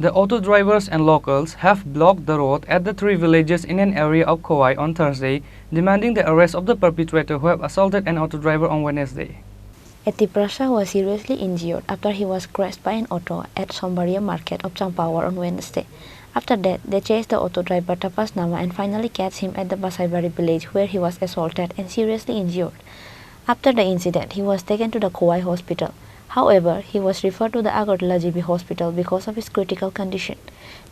The auto drivers and locals have blocked the road at the three villages in an area of Khowai on Thursday, demanding the arrest of the perpetrator who have assaulted an auto driver on Wednesday. A Tripura was seriously injured after he was crashed by an auto at Sombaria market of Champawar on Wednesday. After that, they chased the auto driver Tapas Nama and finally catch him at the Basaibari village where he was assaulted and seriously injured. After the incident, he was taken to the Khowai hospital. However, he was referred to the Agartala GB hospital because of his critical condition.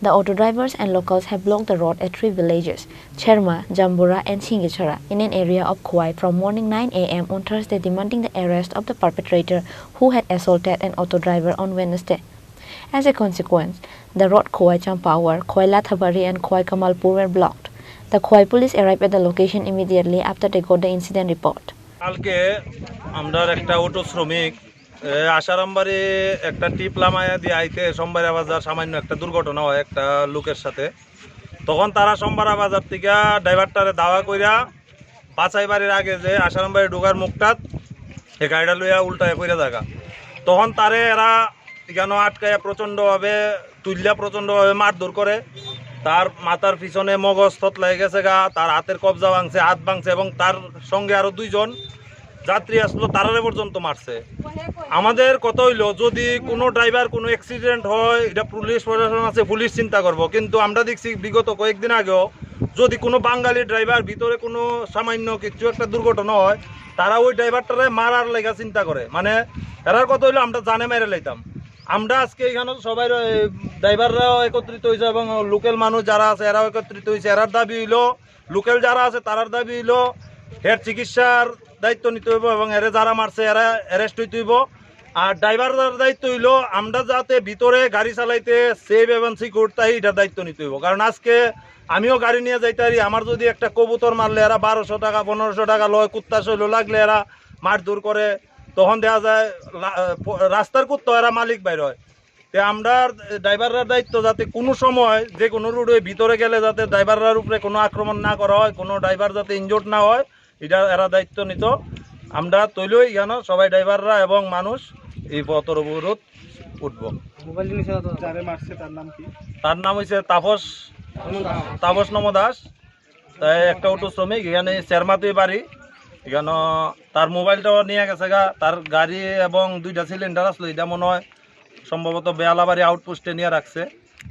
The auto drivers and locals have blocked the road at three villages, Cherma, Jambura and Singichara, in an area of Khowai from morning 9 a.m. on Thursday, demanding the arrest of the perpetrator who had assaulted an auto driver on Wednesday. As a consequence, the road Khowai Champawar, Khowai Lathabari and Khowai Kamalpur were blocked. The Khowai police arrived at the location immediately after they got the incident report. কালকে আমরা একটা auto শ্রমিক আশারামবাড়ি একটা টিপ লামায়া দিয়ে আইতে সোমবারা বাজার সামান্য একটা দুর্ঘটনা হয় একটা লোকের সাথে। তখন তারা সোমবারা বাজার থেকে ড্রাইভারটারে দাওয়া কইরা বাছাইবাড়ির আগে যে আশারামবাড়ি ঢোকার মুখটাত এই গাড়িটা লইয়া উল্টায় কইরা জায়গা। তখন তারে এরা এখানে আটকাইয়া প্রচণ্ডভাবে প্রচণ্ডভাবে মারধর করে। তার মাথার পিছনে মগজ থতলাই গেছে গা, তার হাতের কবজা ভাঙছে, হাত ভাঙছে এবং তার সঙ্গে আরও দুইজন যাত্রী আসলো তারারে পর্যন্ত মারছে। আমাদের কথা হইল যদি কোনো ড্রাইভার কোনো অ্যাক্সিডেন্ট হয় এটা পুলিশ প্রশাসন আছে, পুলিশ চিন্তা করব, কিন্তু আমরা দেখছি বিগত কয়েকদিন আগেও যদি কোনো বাঙালি ড্রাইভার ভিতরে কোনো সামান্য কিছু একটা দুর্ঘটনা হয় তারা ওই ড্রাইভারটারে মারার লেগা চিন্তা করে। মানে এরার কথা হইলো আমরা জানে মেরে লাইতাম। আমরা আজকে এখানে সবাই ড্রাইভাররাও একত্রিত হয়েছে এবং লোকাল মানুষ যারা আছে এরাও একত্রিত হয়েছে। এরার দাবি হইলো লোকাল যারা আছে তারার দাবি হইলো এর চিকিৎসার দায়িত্ব নিতে হইব এবং এরা যারা মারছে এরা অ্যারেস্ট হইতে হইব। আর ড্রাইভারদের দায়িত্ব হইলো আমরা যাতে ভিতরে গাড়ি চালাইতে সেফ এবং সিকিউর তাই এটার দায়িত্ব নিতে হইব। কারণ আজকে আমিও গাড়ি নিয়ে যাইতে পারি, আমার যদি একটা কবুতর মারলে এরা 1200 টাকা 1500 টাকা লয়, কুত্তা শৈল লাগলে এরা মারধর করে, তখন দেখা যায় রাস্তার কুত্তা এরা মালিক বাইর হয়। তো আমরা ড্রাইভাররা দায়িত্ব যাতে কোনো সময় যে কোনো রোডে ভিতরে গেলে যাতে ড্রাইভাররার উপরে কোনো আক্রমণ না করা হয়, কোনো ড্রাইভার যাতে ইনজোর্ড না হয় এটা এরা দায়িত্ব নিত। আমরা তৈলই এখানে সবাই ড্রাইভাররা এবং মানুষ এই পথর অবরোধ উঠব। তার নাম হয়েছে তাপস নম দাস, তাই একটা অটো শ্রমিক এখানে চেরমাতুই বাড়ি। এখানে তার মোবাইলটাও নিয়ে গেছে গা, তার গাড়ি এবং দুইটা সিলিন্ডার আসলো, এটা মনে হয় সম্ভবত বেয়ালাবাড়ি আউটপোস্টে নিয়ে রাখছে।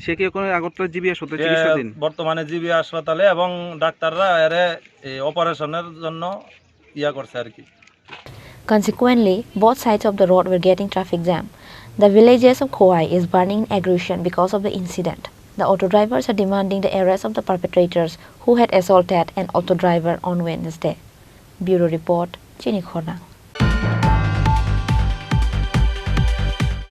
সে কি কোনো আগরতলা জিবি হাসপাতালে চিকিৎসাধীন বর্তমানে জিবি হাসপাতালে এবং ডাক্তাররা এর অপারেশনের জন্য ইয়া করছে আর কি। Consequently, both sides of the road were getting traffic jam. The villages of Khowai is burning in aggression because of the incident. The auto drivers are demanding the arrest of the perpetrators who had assaulted an auto driver on Wednesday. Bureau Report, Chini Khorang.